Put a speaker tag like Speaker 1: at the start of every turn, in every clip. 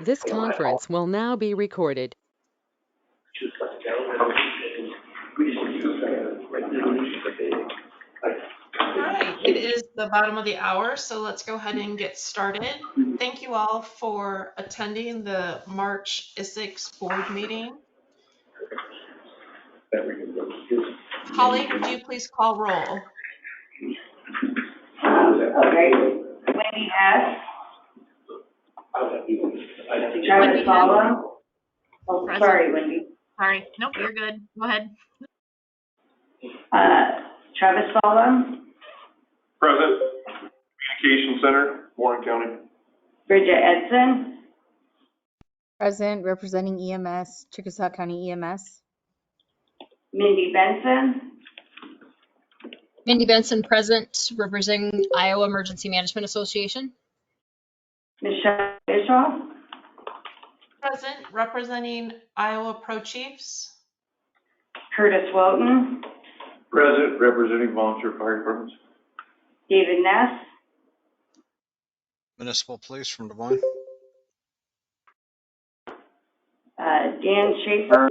Speaker 1: This conference will now be recorded.
Speaker 2: All right, it is the bottom of the hour, so let's go ahead and get started. Thank you all for attending the March Isicsb board meeting. Holly, would you please call roll?
Speaker 3: Okay. Wendy S. Travis Paula. Oh,
Speaker 4: Present.
Speaker 3: sorry, Wendy.
Speaker 4: Sorry. Nope, you're good. Go ahead.
Speaker 3: Travis Paula.
Speaker 5: Present. Communication Center, Warren County.
Speaker 3: Bridget Edson.
Speaker 6: Present, representing EMS, Chickasaw County EMS.
Speaker 3: Mindy Benson.
Speaker 4: Mindy Benson, present, representing Iowa Emergency Management Association.
Speaker 3: Michelle Bischoff.
Speaker 2: Present, representing Iowa Pro Chiefs.
Speaker 3: Curtis Wilton.
Speaker 5: Present, representing volunteer fire departments.
Speaker 3: David Ness.
Speaker 7: Municipal Police from Des Moines.
Speaker 3: Dan Schaefer.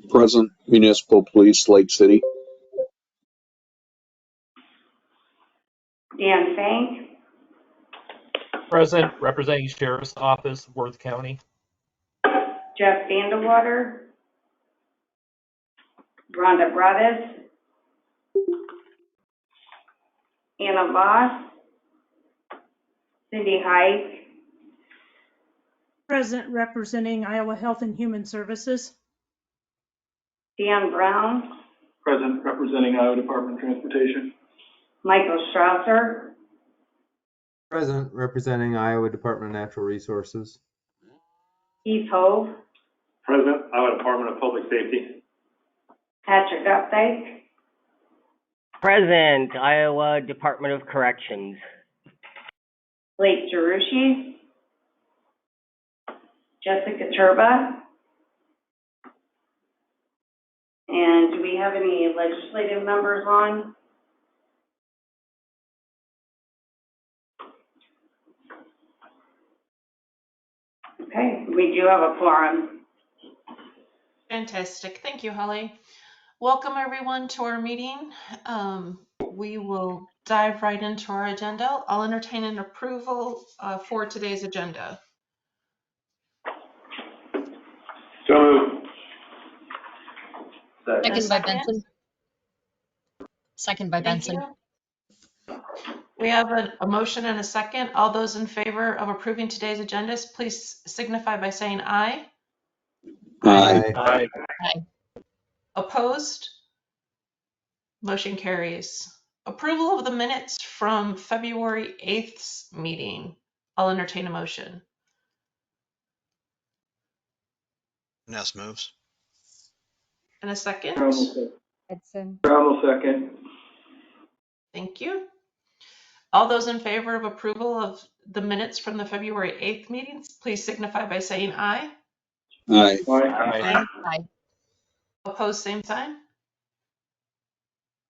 Speaker 8: Present, Municipal Police, Lake City.
Speaker 3: Dan Fank.
Speaker 9: Present, representing Sheriff's Office, Worth County.
Speaker 3: Jeff Vandewater. Rhonda Broaddus. Anna Voss. Cindy Hike.
Speaker 10: Present, representing Iowa Health and Human Services.
Speaker 3: Dan Brown.
Speaker 5: Present, representing Iowa Department of Transportation.
Speaker 3: Michael Strausser.
Speaker 11: Present, representing Iowa Department of Natural Resources.
Speaker 3: Keith Hove.
Speaker 5: Present, Iowa Department of Public Safety.
Speaker 3: Patrick Updike.
Speaker 12: Present, Iowa Department of Corrections.
Speaker 3: Blake Jerushi. Jessica Turba. And do we have any legislative members on? Okay, we do have a quorum.
Speaker 2: Fantastic. Thank you, Holly. Welcome everyone to our meeting. We will dive right into our agenda. I'll entertain an approval for today's agenda.
Speaker 5: So moved.
Speaker 4: Second by
Speaker 2: Second?
Speaker 4: Benson. Second by
Speaker 2: Thank
Speaker 4: Benson.
Speaker 2: you. We have a motion and a second. All those in favor of approving today's agendas, please signify by saying aye.
Speaker 8: Aye.
Speaker 9: Aye.
Speaker 4: Aye.
Speaker 2: Opposed? Motion carries. Approval of the minutes from February 8th meeting. I'll entertain a motion.
Speaker 7: Ness moves.
Speaker 2: And a second.
Speaker 6: Edson.
Speaker 5: Brown will second.
Speaker 2: Thank you. All those in favor of approval of the minutes from the February 8th meetings, please signify by saying aye.
Speaker 8: Aye.
Speaker 9: Aye.
Speaker 4: Aye.
Speaker 2: Opposed, same sign.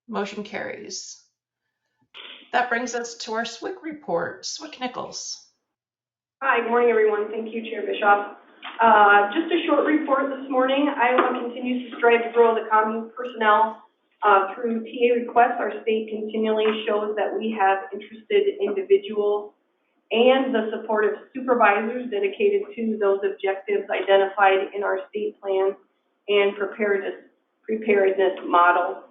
Speaker 2: Motion carries. That brings us to our SWIC report. SWIC Nichols.
Speaker 13: Hi, good morning, everyone. Thank you, Chair Bischoff. Just a short report this morning. Iowa continues to strive to grow the common personnel through TA requests. Our state continually shows that we have interested individuals and the support of supervisors dedicated to those objectives identified in our state plan and preparedness model.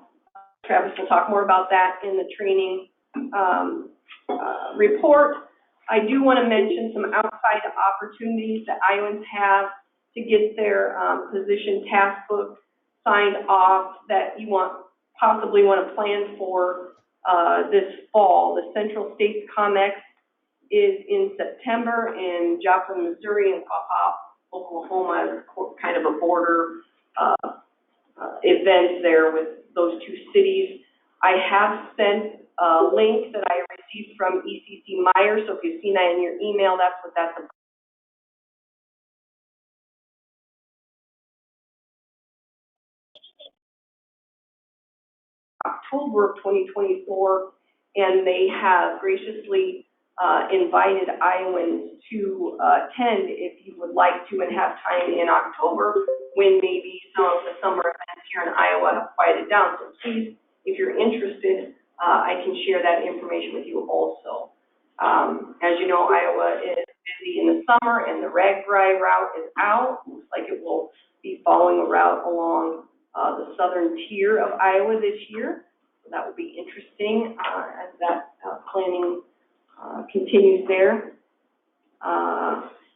Speaker 13: Travis will talk more about that in the training report. I do want to mention some outside opportunities that Iowans have to get their position task book signed off that you possibly want to plan for this fall. The Central States ComEx is in September in Joplin, Missouri, and Pawpaw, Oklahoma is kind of a border event there with those two cities. I have sent a link that I received from ECC Meyer, so if you've seen that in your email, that's what that's about. October of 2024, and they have graciously invited Iowans to attend if you would like to and have time in October when maybe some of the summer events here in Iowa have quieted down. So please, if you're interested, I can share that information with you also. As you know, Iowa is busy in the summer and the RAGBRAI route is out. Looks like it will be following a route along the southern tier of Iowa this year. So that will be interesting as that planning continues there.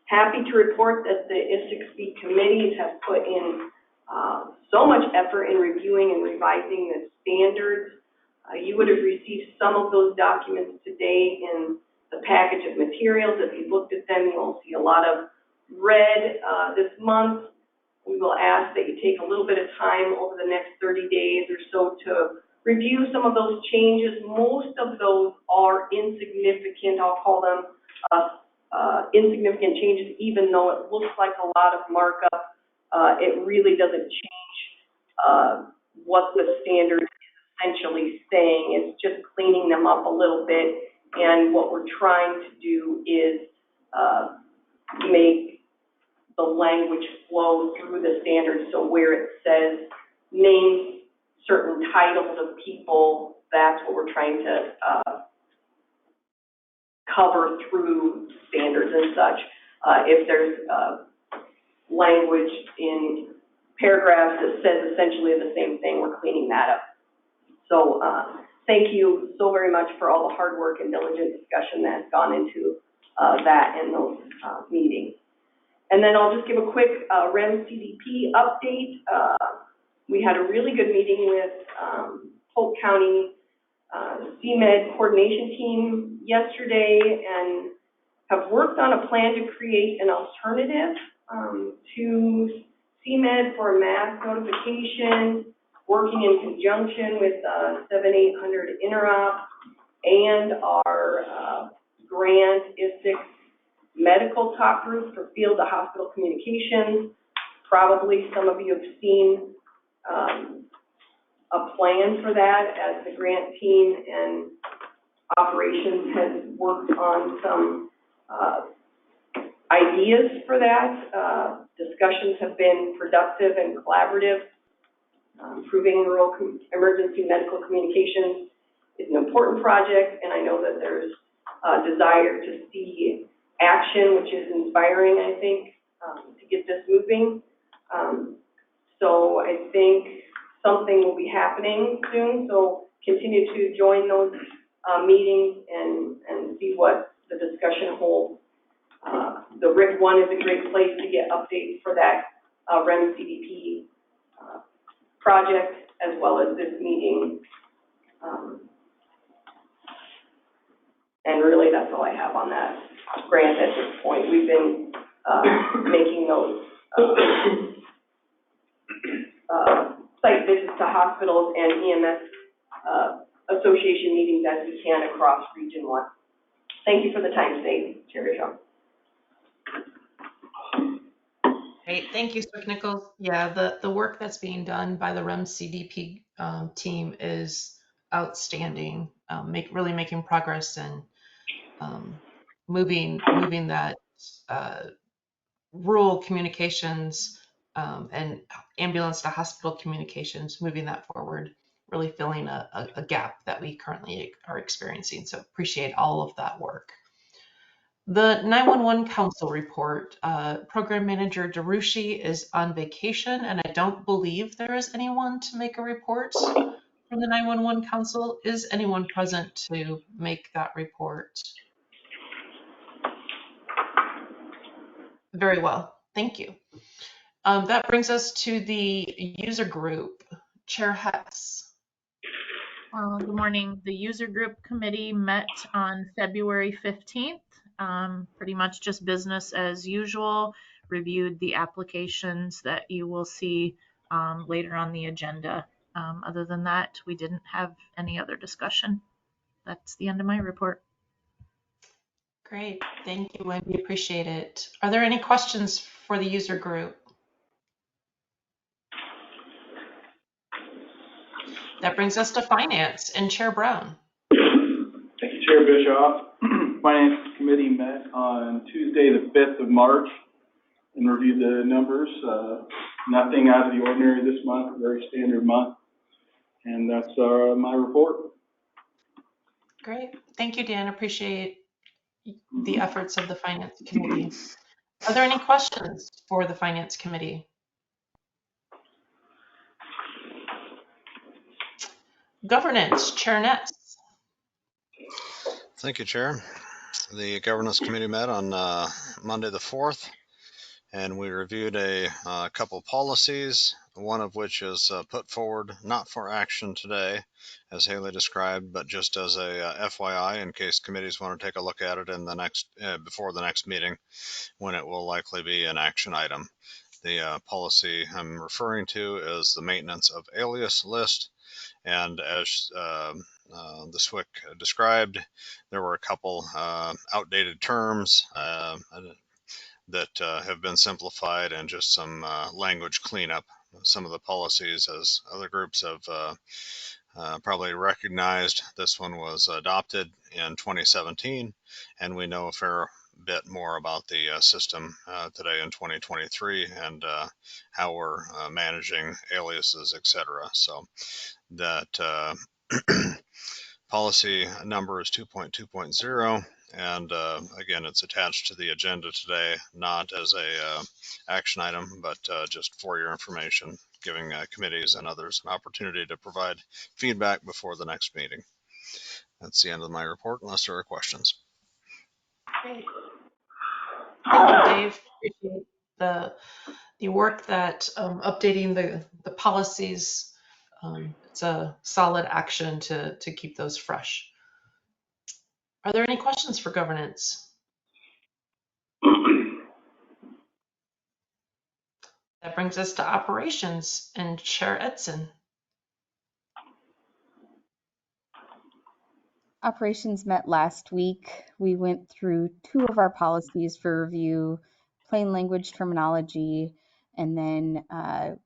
Speaker 13: Happy to report that the Isicsb committees have put in so much effort in reviewing and revising the standards. You would have received some of those documents today in the package of materials. If you looked at them, you'll see a lot of red this month. We will ask that you take a little bit of time over the next 30 days or so to review some of those changes. Most of those are insignificant. I'll call them insignificant changes, even though it looks like a lot of markup. It really doesn't change what the standard is essentially saying. It's just cleaning them up a little bit. And what we're trying to do is make the language flow through the standards. So where it says name certain titles of people, that's what we're trying to cover through standards and such. If there's language in paragraphs that says essentially the same thing, we're cleaning that up. So thank you so very much for all the hard work and diligent discussion that's gone into that and those meetings. And then I'll just give a quick REM CDP update. We had a really good meeting with Polk County CMed coordination team yesterday and have worked on a plan to create an alternative to CMed for mass notification, working in conjunction with 7800 Interop and our grant Isicsb medical talk group for field to hospital communications. Probably some of you have seen a plan for that as the grant team and operations has worked on some ideas for that. Discussions have been productive and collaborative. Improving rural emergency medical communications is an important project, and I know that there's a desire to see action, which is inspiring, I think, to get this moving. So I think something will be happening soon, so continue to join those meetings and see what the discussion holds. The RIC 1 is a great place to get updates for that REM CDP project, as well as this meeting. And really, that's all I have on that grant at this point. We've been making those site visits to hospitals and EMS association meetings as we can across Region 1. Thank you for the time today, Chair Bishop.
Speaker 2: Great, thank you, Swick Nichols. Yeah, the work that's being done by the REM CDP team is outstanding. Really making progress and moving that rural communications and ambulance to hospital communications, moving that forward, really filling a gap that we currently are experiencing. So appreciate all of that work. The 911 Council report, Program Manager Darushi is on vacation, and I don't believe there is anyone to make a report from the 911 Council. Is anyone present to make that report? Very well, thank you. That brings us to the user group. Chair Hess.
Speaker 14: Good morning. The user group committee met on February 15th. Pretty much just business as usual, reviewed the applications that you will see later on the agenda. Other than that, we didn't have any other discussion. That's the end of my report.
Speaker 2: Great, thank you, Wendy, appreciate it. Are there any questions for the user group? That brings us to finance and Chair Brown.
Speaker 5: Thank you, Chair Bischoff. Finance Committee met on Tuesday, the 5th of March, and reviewed the numbers. Nothing out of the ordinary this month, a very standard month. And that's my report.
Speaker 2: Great. Thank you, Dan. Appreciate the efforts of the Finance Committee. Are there any questions for the Finance Committee? Governance, Chair Ness.
Speaker 7: Thank you, Chair. The Governance Committee met on Monday the 4th, and we reviewed a couple policies, one of which is put forward not for action today, as Haley described, but just as a FYI in case committees want to take a look at it in the next before the next meeting, when it will likely be an action item. The policy I'm referring to is the maintenance of alias list, and as the SWIC described, there were a couple outdated terms that have been simplified, and just some language cleanup. Some of the policies, as other groups have probably recognized, this one was adopted in 2017, and we know a fair bit more about the system today in 2023, and how we're managing aliases, etc. So that policy number is 2.2.0, and again, it's attached to the agenda today, not as a action item, but just for your information, giving committees and others an opportunity to provide feedback before the next meeting. That's the end of my report, unless there are questions.
Speaker 2: Great. Thank you, Dave. Appreciate the work that updating the policies. It's a solid action to keep those fresh. Are there any questions for governance? That brings us to operations and Chair Edson.
Speaker 6: Operations met last week. We went through 2 of our policies for review, plain language terminology, and then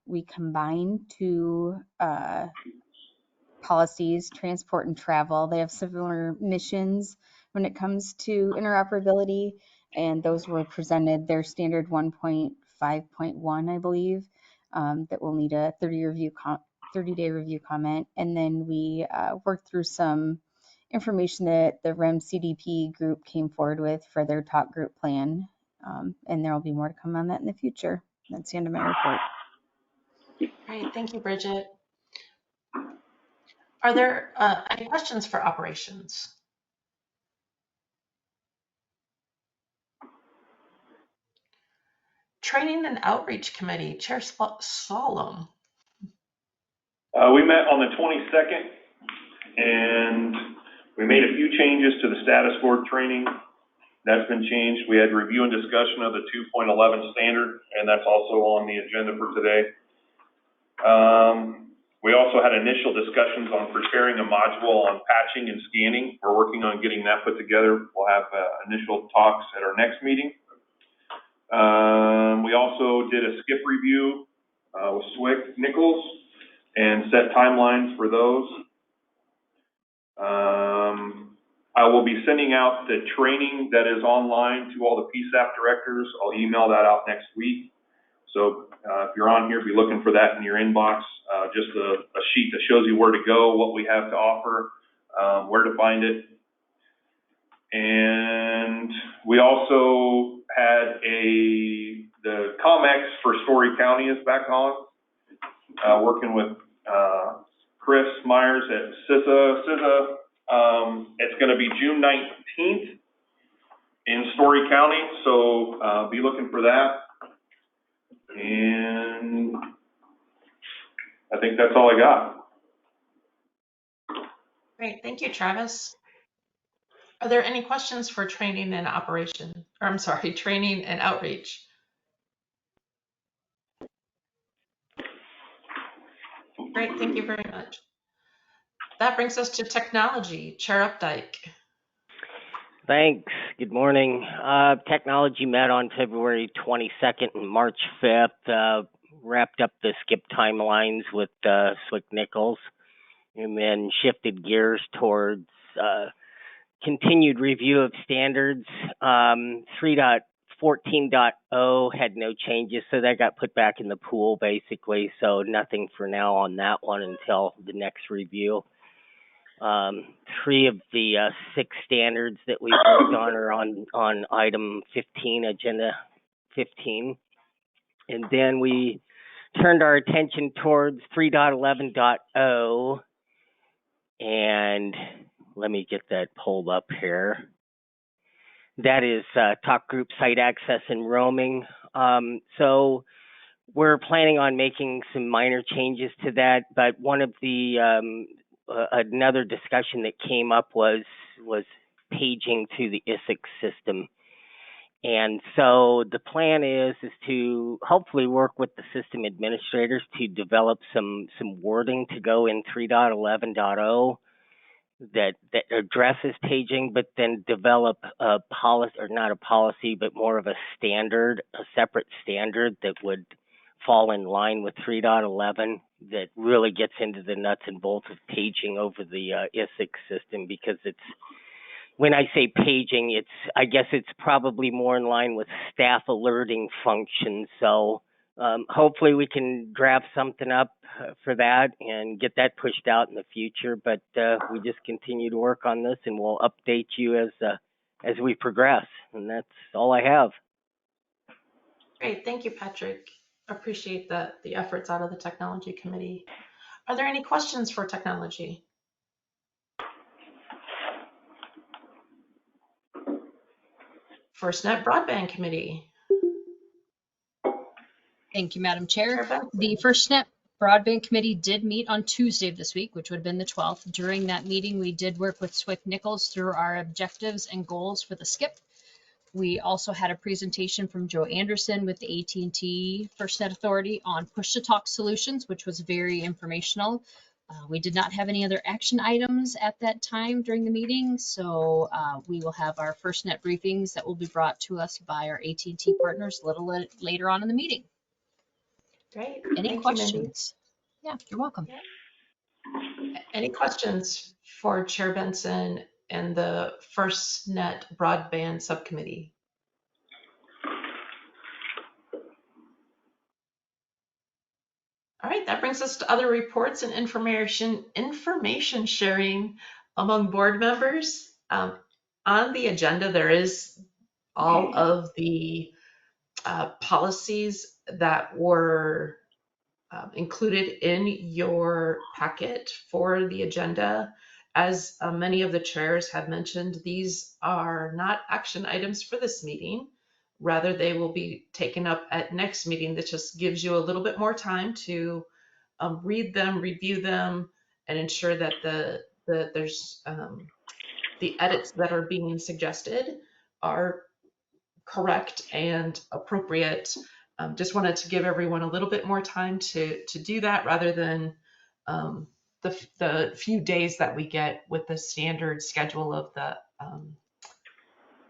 Speaker 6: we combined 2 policies, transport and travel. They have similar missions when it comes to interoperability, and those were presented. Their standard 1.5.1, I believe, that will need a 30-day review comment. And then we worked through some information that the REM CDP group came forward with for their top group plan, and there will be more to come on that in the future. That's the end of my report.
Speaker 2: Great, thank you, Bridget. Are there any questions for operations? Training and Outreach Committee, Chair Solom.
Speaker 5: We met on the 22nd, and we made a few changes to the status board training. That's been changed. We had review and discussion of the 2.11 standard, and that's also on the agenda for today. We also had initial discussions on preparing a module on patching and scanning. We're working on getting that put together. We'll have initial talks at our next meeting. We also did a skip review with SWIC Nichols and set timelines for those. I will be sending out the training that is online to all the PSAP directors. I'll email that out next week. So if you're on here, be looking for that in your inbox. Just a sheet that shows you where to go, what we have to offer, where to find it. And we also had the COMEX for Story County is back on, working with Chris Myers at CISA. It's going to be June 19th in Story County, so be looking for that. And I think that's all I got.
Speaker 2: Great, thank you, Travis. Are there any questions for training and operation? Or I'm sorry, training and outreach? Great, thank you very much. That brings us to technology. Chair Updike.
Speaker 12: Thanks. Good morning. Technology met on February 22nd and March 5th. Wrapped up the skip timelines with SWIC Nichols, and then shifted gears towards continued review of standards. 3.14.0 had no changes, so that got put back in the pool basically. So nothing for now on that one until the next review. 3 of the 6 standards that we worked on are on item 15, agenda 15. And then we turned our attention towards 3.11.0. And let me get that pulled up here. That is talk group site access and roaming. So we're planning on making some minor changes to that, but one of the another discussion that came up was paging to the Isicsb system. And so the plan is to hopefully work with the system administrators to develop some wording to go in 3.11.0 that addresses paging, but then develop a policy, or not a policy, but more of a standard, a separate standard that would fall in line with 3.11 that really gets into the nuts and bolts of paging over the Isicsb system, because it's, when I say paging, I guess it's probably more in line with staff alerting functions. So hopefully we can draft something up for that and get that pushed out in the future. But we just continue to work on this, and we'll update you as we progress. And that's all I have.
Speaker 2: Great, thank you, Patrick. Appreciate the efforts out of the technology committee. Are there any questions for technology? FirstNet Broadband Committee.
Speaker 4: Thank you, Madam Chair.
Speaker 2: Chair Benson.
Speaker 4: The FirstNet Broadband Committee did meet on Tuesday of this week, which would have been the 12th. During that meeting, we did work with Swick Nichols through our objectives and goals for the SCIP. We also had a presentation from Joe Anderson with the AT&T FirstNet Authority on push-to-talk solutions, which was very informational. We did not have any other action items at that time during the meeting, so we will have our FirstNet briefings that will be brought to us by our AT&T partners a little later on in the meeting.
Speaker 2: Great.
Speaker 4: Any
Speaker 2: Thank
Speaker 4: questions?
Speaker 2: You,
Speaker 4: yeah, you're welcome.
Speaker 2: Yeah. Any questions for Chair Benson and the FirstNet Broadband Subcommittee? All right, that brings us to other reports and information sharing among board members. On the agenda, there is all of the policies that were included in your packet for the agenda. As many of the chairs have mentioned, these are not action items for this meeting. Rather, they will be taken up at next meeting. That just gives you a little bit more time to read them, review them, and ensure that there's the edits that are being suggested are correct and appropriate. Just wanted to give everyone a little bit more time to do that, rather than the few days that we get with the standard schedule of the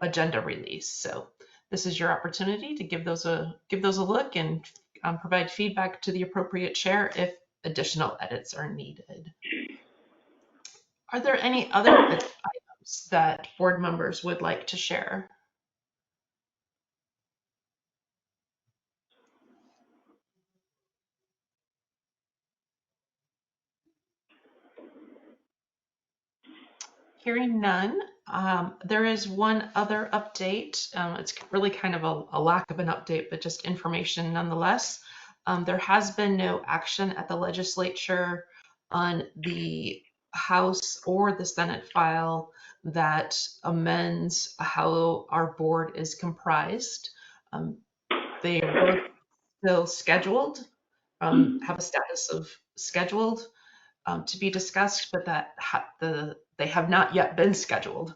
Speaker 2: agenda release. So this is your opportunity to give those a look and provide feedback to the appropriate chair if additional edits are needed. Are there any other items that board members would like to share? Hearing none, there is one other update. It's really kind of a lack of an update, but just information nonetheless. There has been no action at the legislature on the House or the Senate file that amends how our board is comprised. They are both still scheduled, have a status of scheduled to be discussed, but that they have not yet been scheduled.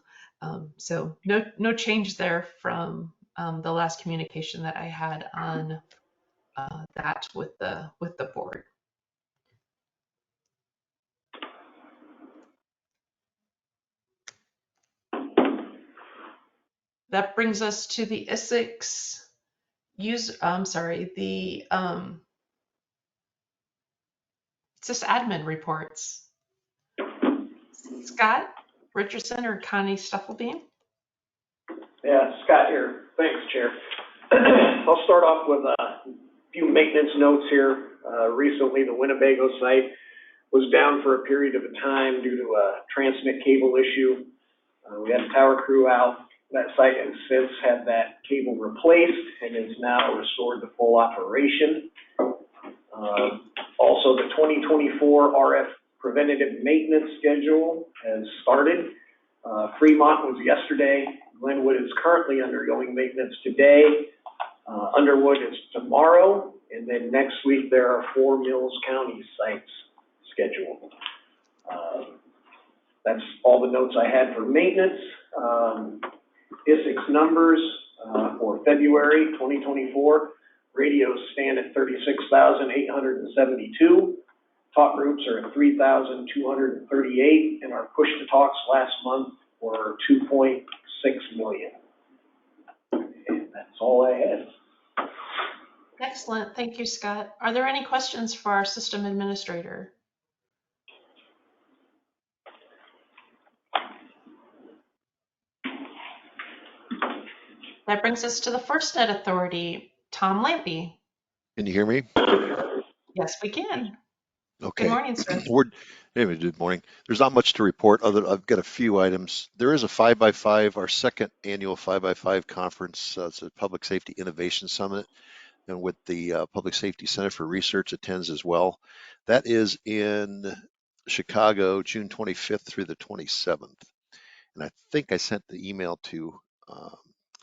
Speaker 2: So no change there from the last communication that I had on that with the board. That brings us to the Isicsb sysadmin reports. Scott, Richardson or Connie Stufflebeam?
Speaker 15: Yeah, Scott here. Thanks, Chair. I'll start off with a few maintenance notes here. Recently, the Winnebago site was down for a period of time due to a transmit cable issue. We had a tower crew out. That site has since had that cable replaced and is now restored to full operation. Also, the 2024 RF preventative maintenance schedule has started. Fremont was yesterday. Glenwood is currently undergoing maintenance today. Underwood is tomorrow. And then next week, there are 4 Mills County sites scheduled. That's all the notes I had for maintenance. Isicsb numbers for February 2024. Radios stand at 36,872. Talk groups are at 3,238, and our push to talks last month were 2.6 million. And that's all I had.
Speaker 2: Excellent. Thank you, Scott. Are there any questions for our system administrator? That brings us to the FirstNet Authority. Tom Lampy.
Speaker 16: Can you hear me?
Speaker 2: Yes, we can.
Speaker 16: Okay.
Speaker 2: Good morning, sir.
Speaker 16: Good morning. There's not much to report other. I've got a few items. There is a 5x5, our second annual 5x5 conference. It's a Public Safety Innovation Summit, and with the Public Safety Center for Research attends as well. That is in Chicago, June 25th through the 27th. And I think I sent the email to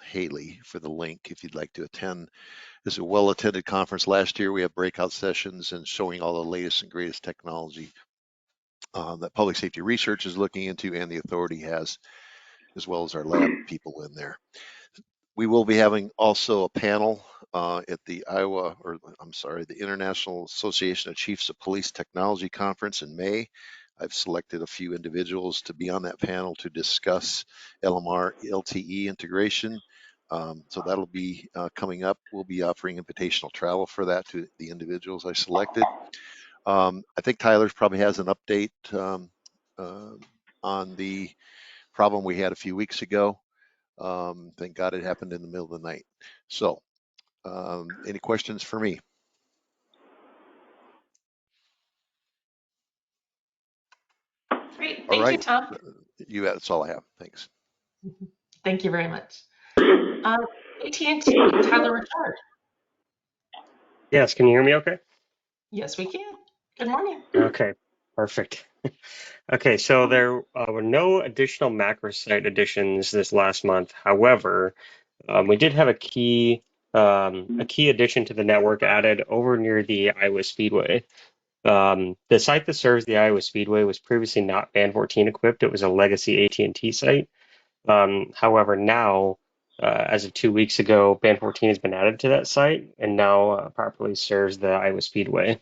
Speaker 16: Haley for the link if you'd like to attend. It's a well-attended conference. Last year we had breakout sessions and showing all the latest and greatest technology that public safety research is looking into and the authority has, as well as our lab people in there. We will be having also a panel at the the International Association of Chiefs of Police Technology Conference in May. I've selected a few individuals to be on that panel to discuss LMR LTE integration. So that'll be coming up. We'll be offering invitational travel for that to the individuals I selected. I think Tyler's probably has an update on the problem we had a few weeks ago. Thank God it happened in the middle of the night. So any questions for me?
Speaker 2: Great. Thank you, Tom.
Speaker 16: That's all I have. Thanks.
Speaker 2: Thank you very much. AT&T, Tyler Richard.
Speaker 17: Yes, can you hear me okay?
Speaker 2: Yes, we can. Good morning.
Speaker 17: Okay, perfect. Okay, so there were no additional macro site additions this last month. However, we did have a key addition to the network added over near the Iowa Speedway. The site that serves the Iowa Speedway was previously not Band 14 equipped. It was a legacy AT&T site. However, now, as of 2 weeks ago, Band 14 has been added to that site and now properly serves the Iowa Speedway.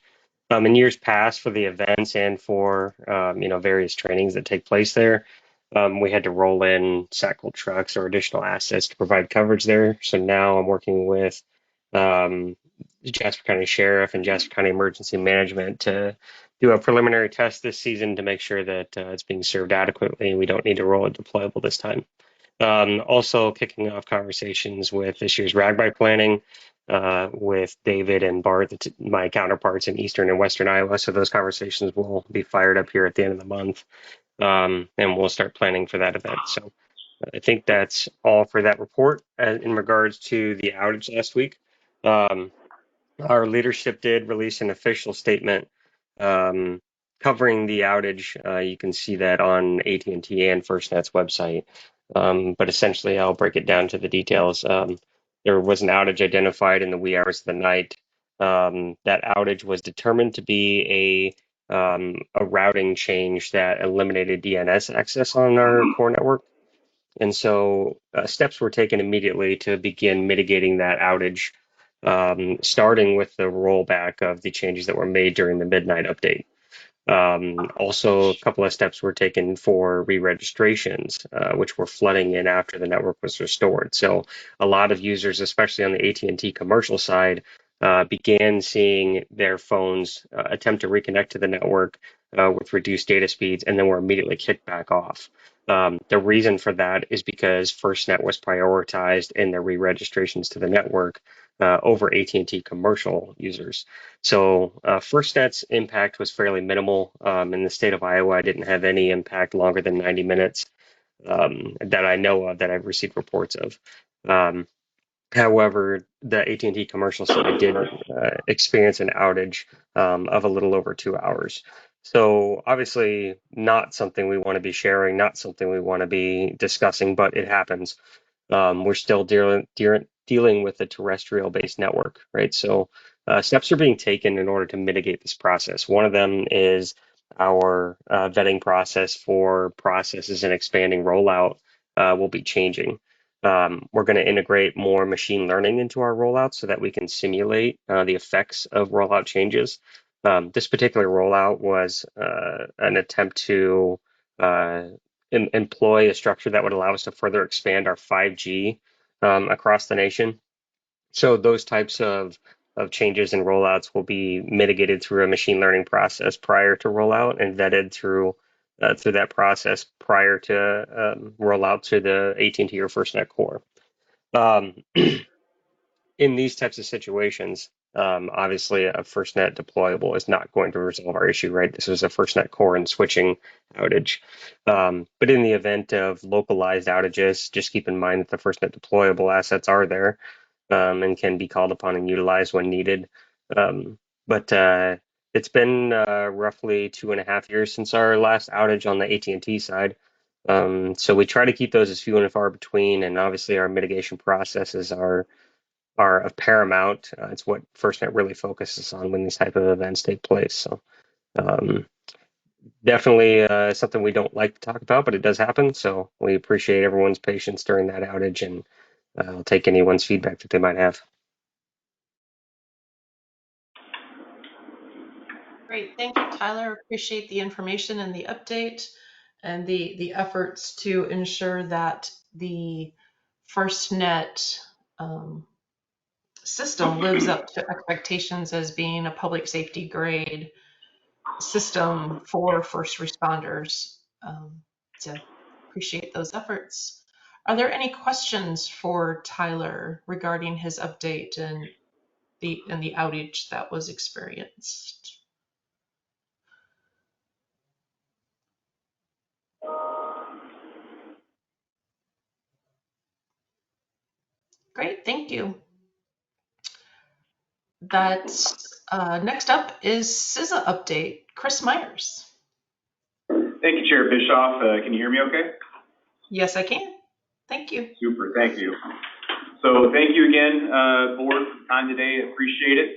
Speaker 17: In years past, for the events and for various trainings that take place there, we had to roll in SATCOL trucks or additional assets to provide coverage there. So now I'm working with Jasper County Sheriff and Jasper County Emergency Management to do a preliminary test this season to make sure that it's being served adequately and we don't need to roll it deployable this time. Also kicking off conversations with this year's RAGBI planning with David and Bart, my counterparts in Eastern and Western Iowa. So those conversations will be fired up here at the end of the month, and we'll start planning for that event. So I think that's all for that report. In regards to the outage last week, our leadership did release an official statement covering the outage. You can see that on AT&T and FirstNet's website. But essentially, I'll break it down to the details. There was an outage identified in the wee hours of the night. That outage was determined to be a routing change that eliminated DNS access on our core network. And so steps were taken immediately to begin mitigating that outage, starting with the rollback of the changes that were made during the midnight update. Also, a couple of steps were taken for re-registrations, which were flooding in after the network was restored. So a lot of users, especially on the AT&T commercial side, began seeing their phones attempt to reconnect to the network with reduced data speeds, and then were immediately kicked back off. The reason for that is because FirstNet was prioritized in their re-registrations to the network over AT&T commercial users. So FirstNet's impact was fairly minimal. In the state of Iowa, I didn't have any impact longer than 90 minutes that I know of, that I've received reports of. However, the AT&T commercial side did experience an outage of a little over 2 hours. So obviously not something we want to be sharing, not something we want to be discussing, but it happens. We're still dealing with a terrestrial-based network, right? So steps are being taken in order to mitigate this process. One of them is our vetting process for processes and expanding rollout will be changing. We're going to integrate more machine learning into our rollout so that we can simulate the effects of rollout changes. This particular rollout was an attempt to employ a structure that would allow us to further expand our 5G across the nation. So those types of changes and rollouts will be mitigated through a machine learning process prior to rollout and vetted through that process prior to rollout to the AT&T or FirstNet core. In these types of situations, obviously a FirstNet deployable is not going to resolve our issue, right? This is a FirstNet core and switching outage. But in the event of localized outages, just keep in mind that the FirstNet deployable assets are there and can be called upon and utilized when needed. But it's been roughly 2.5 years since our last outage on the AT&T side. So we try to keep those as few and far between, and obviously our mitigation processes are of paramount. It's what FirstNet really focuses on when these type of events take place. So definitely something we don't like to talk about, but it does happen. So we appreciate everyone's patience during that outage, and I'll take anyone's feedback that they might have.
Speaker 2: Great, thank you, Tyler. Appreciate the information and the update and the efforts to ensure that the FirstNet system lives up to expectations as being a public safety grade system for first responders. So appreciate those efforts. Are there any questions for Tyler regarding his update and the outage that was experienced? Great, thank you. That's next up is CISA update. Chris Myers.
Speaker 5: Thank you, Chair Bischoff. Can you hear me okay?
Speaker 2: Yes, I can. Thank you.
Speaker 5: Super, thank you. So thank you again, board, for the time today. I appreciate it.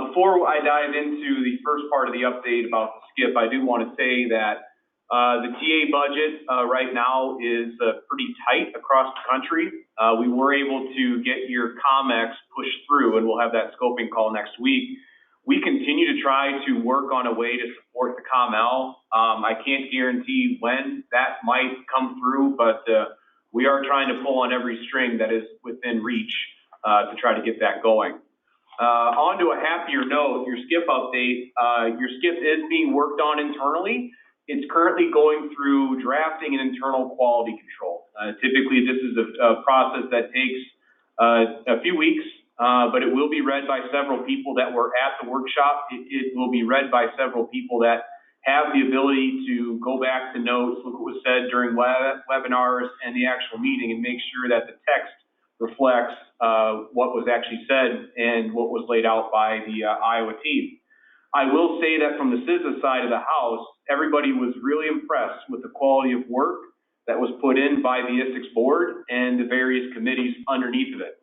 Speaker 5: Before I dive into the first part of the update about the skip, I do want to say that the TA budget right now is pretty tight across the country. We were able to get your COMEX pushed through, and we'll have that scoping call next week. We continue to try to work on a way to support the COML. I can't guarantee when that might come through, but we are trying to pull on every string that is within reach to try to get that going. On to a happier note, your skip update. Your skip is being worked on internally. It's currently going through drafting and internal quality control. Typically, this is a process that takes a few weeks, but it will be read by several people that were at the workshop. It will be read by several people that have the ability to go back to notes, look what was said during webinars and the actual meeting, and make sure that the text reflects what was actually said and what was laid out by the Iowa team. I will say that from the CISA side of the house, everybody was really impressed with the quality of work that was put in by the Isicsb board and the various committees underneath of it.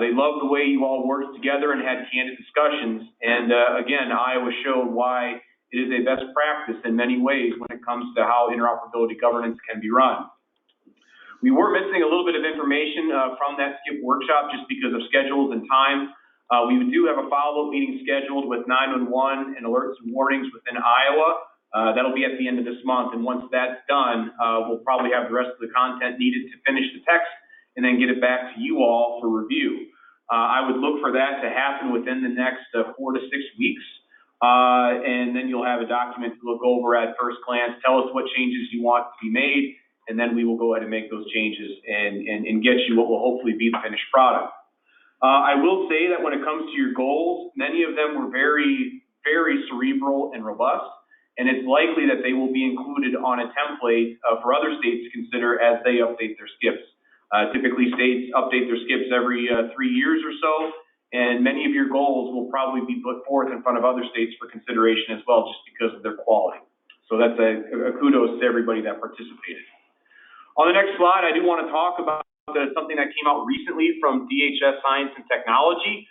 Speaker 5: They loved the way you all worked together and had candid discussions. And again, Iowa showed why it is a best practice in many ways when it comes to how interoperability governance can be run. We were missing a little bit of information from that skip workshop just because of schedules and time. We do have a follow-up meeting scheduled with 911 and alerts and warnings within Iowa. That'll be at the end of this month. And once that's done, we'll probably have the rest of the content needed to finish the text and then get it back to you all for review. I would look for that to happen within the next 4 to 6 weeks. And then you'll have a document to look over at first glance, tell us what changes you want to be made,
Speaker 18: and then we will go ahead and make those changes and get you what will hopefully be the finished product. I will say that when it comes to your goals, many of them were very, very cerebral and robust, and it's likely that they will be included on a template for other states to consider as they update their skips. Typically, states update their skips every 3 years or so, and many of your goals will probably be put forth in front of other states for consideration as well, just because of their quality. So that's a kudos to everybody that participated. On the next slide, I do want to talk about something that came out recently from DHS Science and Technology.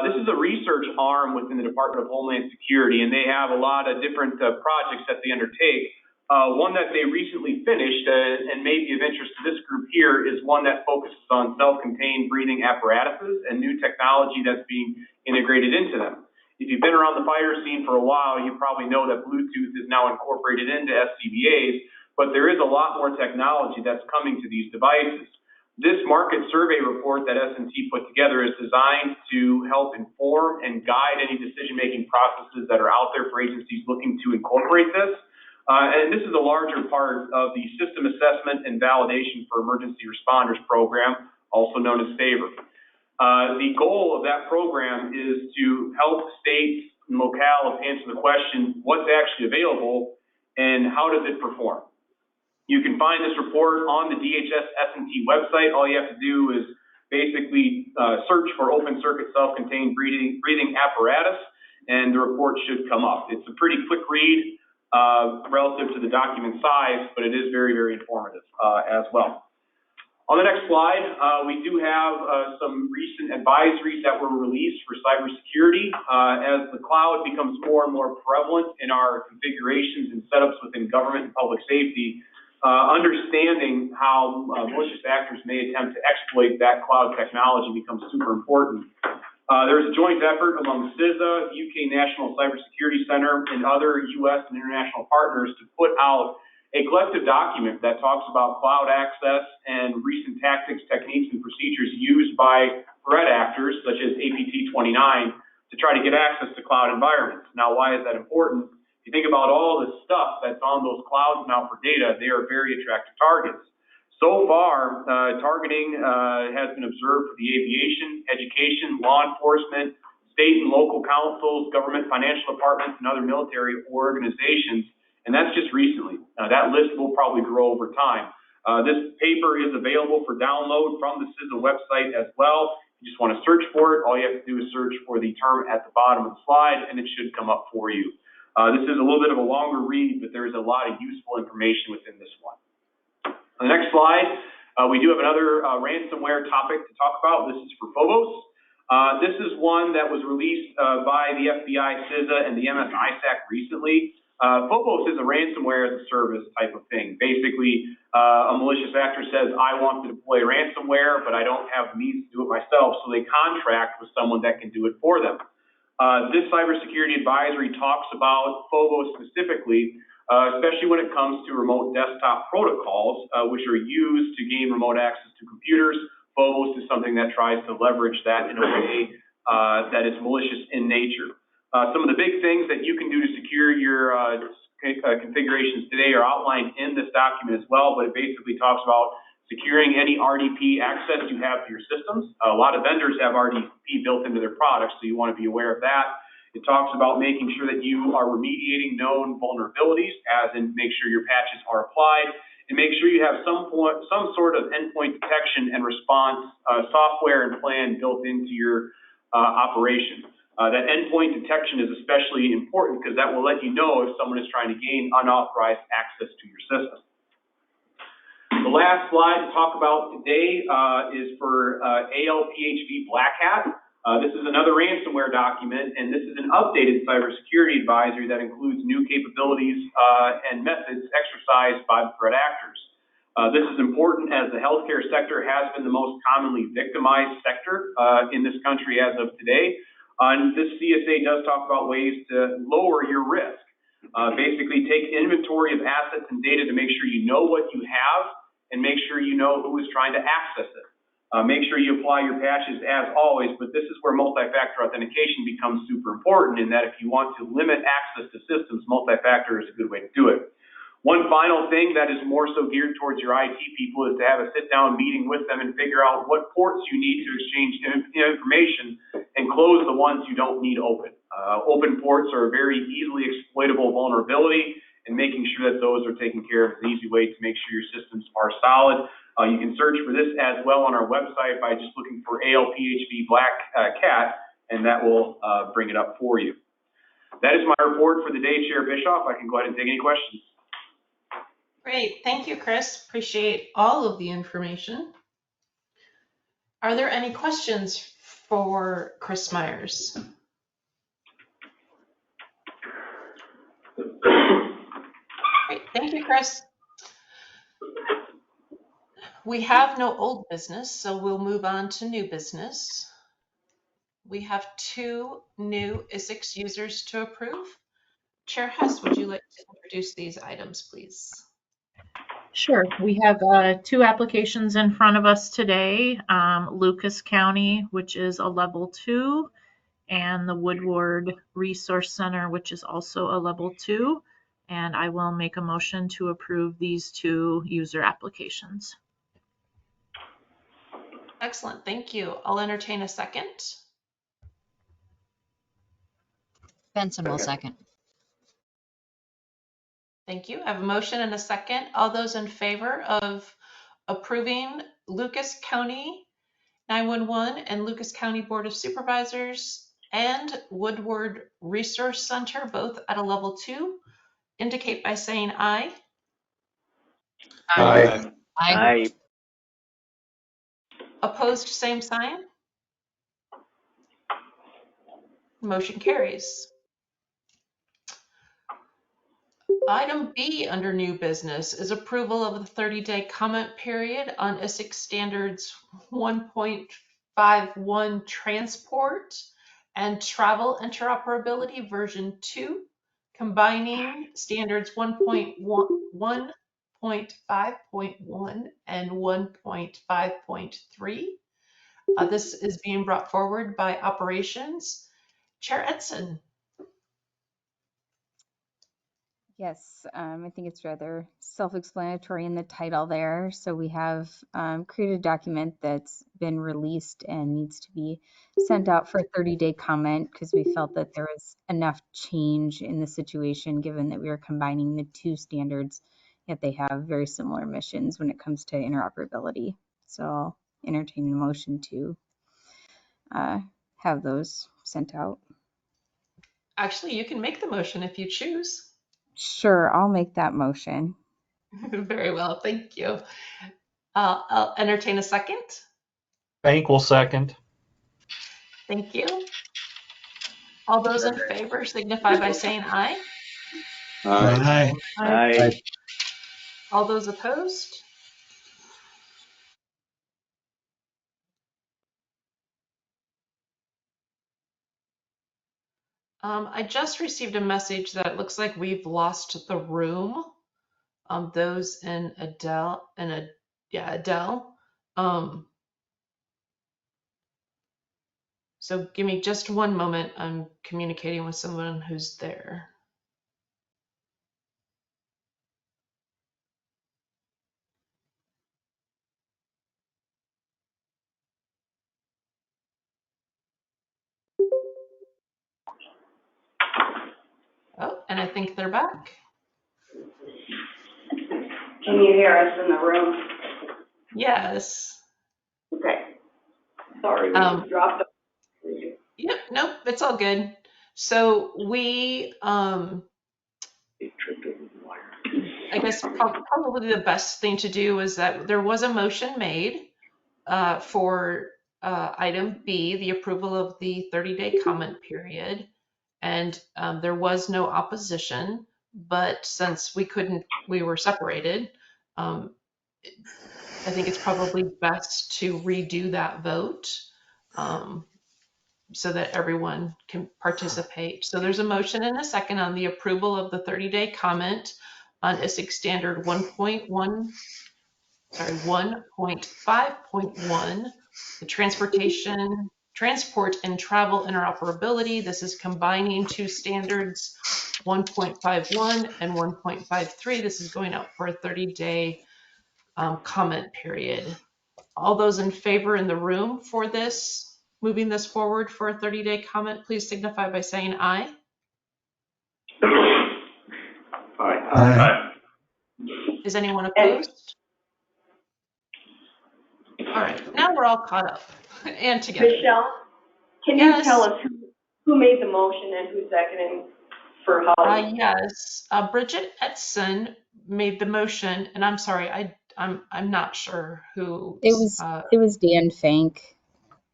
Speaker 18: This is a research arm within the Department of Homeland Security, and they have a lot of different projects that they undertake. One that they recently finished, and may be of interest to this group here, is one that focuses on self-contained breathing apparatuses and new technology that's being integrated into them. If you've been around the fire scene for a while, you probably know that Bluetooth is now incorporated into SCBAs, but there is a lot more technology that's coming to these devices. This market survey report that S&T put together is designed to help inform and guide any decision-making processes that are out there for agencies looking to incorporate this. And this is a larger part of the System Assessment and Validation for Emergency Responders program, also known as FAVOR. The goal of that program is to help states and locales answer the question, what's actually available and how does it perform? You can find this report on the DHS S&T website. All you have to do is basically search for open circuit self-contained breathing apparatus, and the report should come up. It's a pretty quick read relative to the document size, but it is very, very informative as well. On the next slide, we do have some recent advisories that were released for cybersecurity. As the cloud becomes more and more prevalent in our configurations and setups within government and public safety, understanding how malicious actors may attempt to exploit that cloud technology becomes super important. There's a joint effort among CISA, UK National Cybersecurity Center, and other US and international partners to put out a collective document that talks about cloud access and recent tactics, techniques, and procedures used by threat actors, such as APT-29, to try to get access to cloud environments. Now, why is that important? If you think about all the stuff that's on those clouds now for data, they are very attractive targets. So far, targeting has been observed for the aviation, education, law enforcement, state and local councils, government financial departments, and other military organizations, and that's just recently. That list will probably grow over time. This paper is available for download from the CISA website as well. You just want to search for it. All you have to do is search for the term at the bottom of the slide, and it should come up for you. This is a little bit of a longer read, but there is a lot of useful information within this one. On the next slide, we do have another ransomware topic to talk about. This is for Phobos. This is one that was released by the FBI, CISA, and the MS-ISAC recently. Phobos is a ransomware as a service type of thing. Basically, a malicious actor says, I want to deploy ransomware, but I don't have the means to do it myself, so they contract with someone that can do it for them. This cybersecurity advisory talks about Phobos specifically, especially when it comes to remote desktop protocols, which are used to gain remote access to computers. Phobos is something that tries to leverage that in a way that is malicious in nature. Some of the big things that you can do to secure your configurations today are outlined in this document as well, but it basically talks about securing any RDP access you have to your systems. A lot of vendors have RDP built into their products, so you want to be aware of that. It talks about making sure that you are remediating known vulnerabilities, as in make sure your patches are applied, and make sure you have some sort of endpoint detection and response software and plan built into your operation. That endpoint detection is especially important because that will let you know if someone is trying to gain unauthorized access to your system. The last slide to talk about today is for ALPHV Black Hat. This is another ransomware document, and this is an updated cybersecurity advisory that includes new capabilities and methods exercised by the threat actors. This is important as the healthcare sector has been the most commonly victimized sector in this country as of today. And this CSA does talk about ways to lower your risk. Basically, take inventory of assets and data to make sure you know what you have and make sure you know who is trying to access it. Make sure you apply your patches as always, but this is where multi-factor authentication becomes super important in that if you want to limit access to systems, multi-factor is a good way to do it. One final thing that is more so geared towards your IT people is to have a sit-down meeting with them and figure out what ports you need to exchange information and close the ones you don't need open. Open ports are a very easily exploitable vulnerability, and making sure that those are taken care of is an easy way to make sure your systems are solid. You can search for this as well on our website by just looking for ALPHV Black Cat, and that will bring it up for you. That is my report for the day, Chair Bischoff. I can go ahead and take any questions.
Speaker 2: Great, thank you, Chris. Appreciate all of the information. Are there any questions for Chris Myers? Great, thank you, Chris. We have no old business, so we'll move on to new business. We have 2 new Isicsb users to approve. Chair Hess, would you like to introduce these items, please?
Speaker 14: Sure. We have 2 applications in front of us today. Lucas County, which is a level 2, and the Woodward Resource Center, which is also a level 2. And I will make a motion to approve these 2 user applications.
Speaker 2: Excellent, thank you. I'll entertain a second.
Speaker 4: Benson will second.
Speaker 2: Thank you. I have a motion and a second. All those in favor of approving Lucas County 911 and Lucas County Board of Supervisors and Woodward Resource Center, both at a level 2, indicate by saying aye.
Speaker 8: Aye.
Speaker 12: Aye.
Speaker 2: Opposed, same sign. Motion carries. Item B under new business is approval of the 30-day comment period on Isicsb Standards 1.51 Transport and Travel Interoperability version 2, combining standards 1.5.1 and 1.5.3. This is being brought forward by Operations. Chair Edson.
Speaker 6: Yes, I think it's rather self-explanatory in the title there. So we have created a document that's been released and needs to be sent out for a 30-day comment because we felt that there was enough change in the situation given that we are combining the 2 standards, yet they have very similar missions when it comes to interoperability. So I'll entertain a motion to have those sent out.
Speaker 2: Actually, you can make the motion if you choose.
Speaker 6: Sure, I'll make that motion.
Speaker 2: Very well, thank you. I'll entertain a second.
Speaker 9: Bank will second.
Speaker 2: Thank you. All those in favor signify by saying aye.
Speaker 8: Aye.
Speaker 12: Aye.
Speaker 2: All those opposed? I just received a message that it looks like we've lost the room. Those in Adele. So give me just one moment. I'm communicating with someone who's there. Oh, and I think they're back.
Speaker 3: Can you hear us in the room?
Speaker 2: Yes.
Speaker 3: Okay. Sorry, we just dropped off.
Speaker 2: Yep, nope, it's all good. So we, I guess probably the best thing to do is that there was a motion made for item B, the approval of the 30-day comment period, and there was no opposition, but since we were separated, I think it's probably best to redo that vote so that everyone can participate. So there's a motion and a second on the approval of the 30-day comment on Isicsb Standard 1.5.1, the transport and travel interoperability. This is combining 2 standards 1.51 and 1.53. This is going out for a 30-day comment period. All those in favor in the room for this, moving this forward for a 30-day comment, please signify by saying aye.
Speaker 8: Aye.
Speaker 2: Is anyone opposed? All right, now we're all caught up and together.
Speaker 13: Michelle, can you tell us who made the motion and who seconded for Holly?
Speaker 2: Yes, Bridget Edson made the motion, and I'm sorry, I'm not sure who.
Speaker 6: It was Dan Fank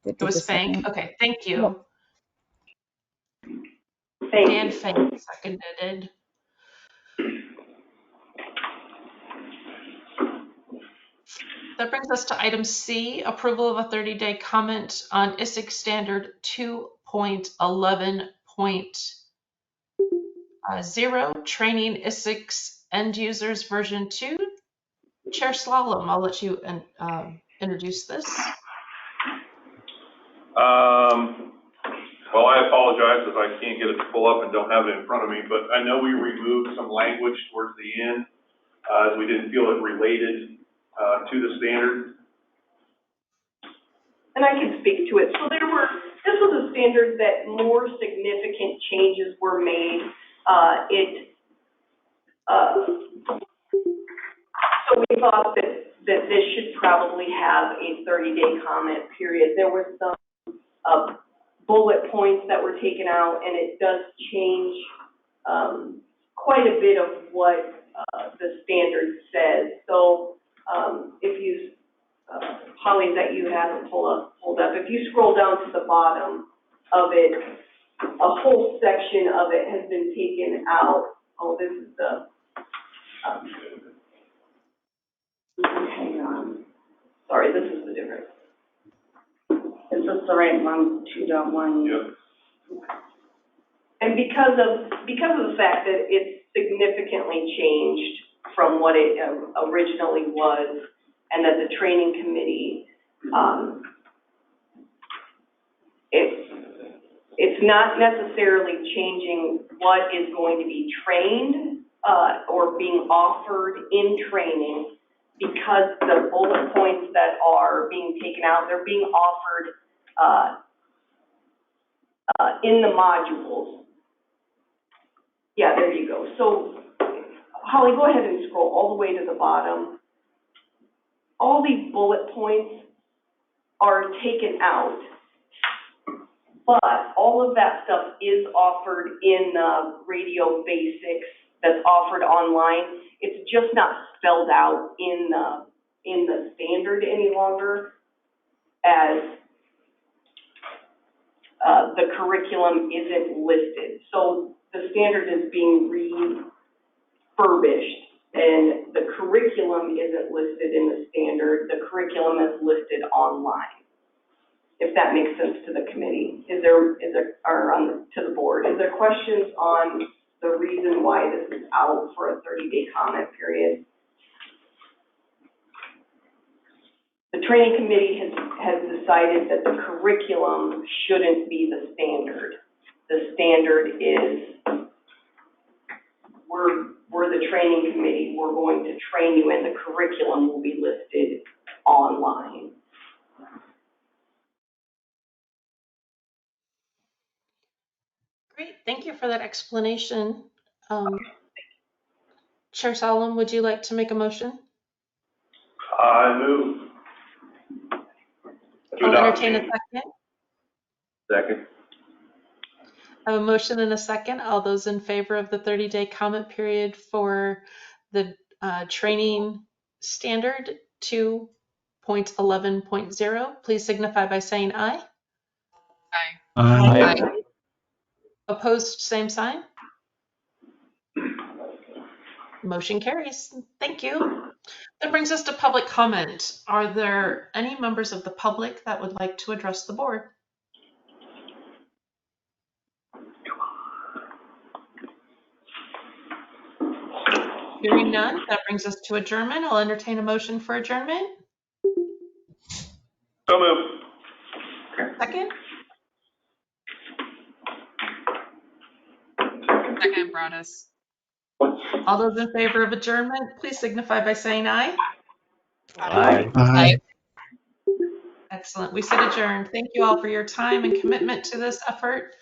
Speaker 6: that did
Speaker 2: It was
Speaker 6: the
Speaker 2: Fank.
Speaker 6: second.
Speaker 2: Okay, thank you.
Speaker 6: Yep.
Speaker 2: Dan Fank seconded. That brings us to item C, approval of a 30-day comment on Isicsb standard 2.11.0, training Isicsb end users version 2. Chair Slalom, I'll let you introduce this.
Speaker 5: Well, I apologize if I can't get it to pull up and don't have it in front of me, but I know we removed some language towards the end as we didn't feel it related to the standard.
Speaker 13: And I can speak to it. So this was a standard that more significant changes were made. So we thought that this should probably have a 30-day comment period. There were some bullet points that were taken out, and it does change quite a bit of what the standard says. So if you, Holly, that you have it pulled up, if you scroll down to the bottom of it, a whole section of it has been taken out. Oh, this is the, hang on. Sorry, this is the difference. Is this the right one, 2.1?
Speaker 5: Yep.
Speaker 13: And because of the fact that it's significantly changed from what it originally was, and that the training committee, it's not necessarily changing what is going to be trained or being offered in training, because the bullet points that are being taken out, they're being offered in the modules. Yeah, there you go. So, Holly, go ahead and scroll all the way to the bottom. All these bullet points are taken out, but all of that stuff is offered in Radio Basics that's offered online. It's just not spelled out in the standard any longer, as the curriculum isn't listed. So the standard is being refurbished, and the curriculum isn't listed in the standard. The curriculum is listed online. If that makes sense to the committee, to the board, is there questions on the reason why this is out for a 30-day comment period? The training committee has decided that the curriculum shouldn't be the standard. The standard is, we're the training committee, we're going to train you, and the curriculum will be listed online.
Speaker 2: Great, thank you for that explanation. Chair Solomon, would you like to make a motion?
Speaker 5: I move.
Speaker 2: I'll entertain a second.
Speaker 5: Second.
Speaker 2: I have a motion and a second. All those in favor of the 30-day comment period for the training standard 2.11.0, please signify by saying aye.
Speaker 8: Aye.
Speaker 2: Aye. Opposed, same sign. Motion carries. Thank you. That brings us to public comment. Are there any members of the public that would like to address the board? Hearing none, that brings us to adjournment. I'll entertain a motion for adjournment.
Speaker 5: So moved.
Speaker 2: Second?
Speaker 19: Second, Broadus.
Speaker 2: All those in favor of adjournment, please signify by saying aye.
Speaker 17: Aye.
Speaker 19: Aye.
Speaker 2: Excellent. We sit adjourned. Thank you all for your time and commitment to this effort.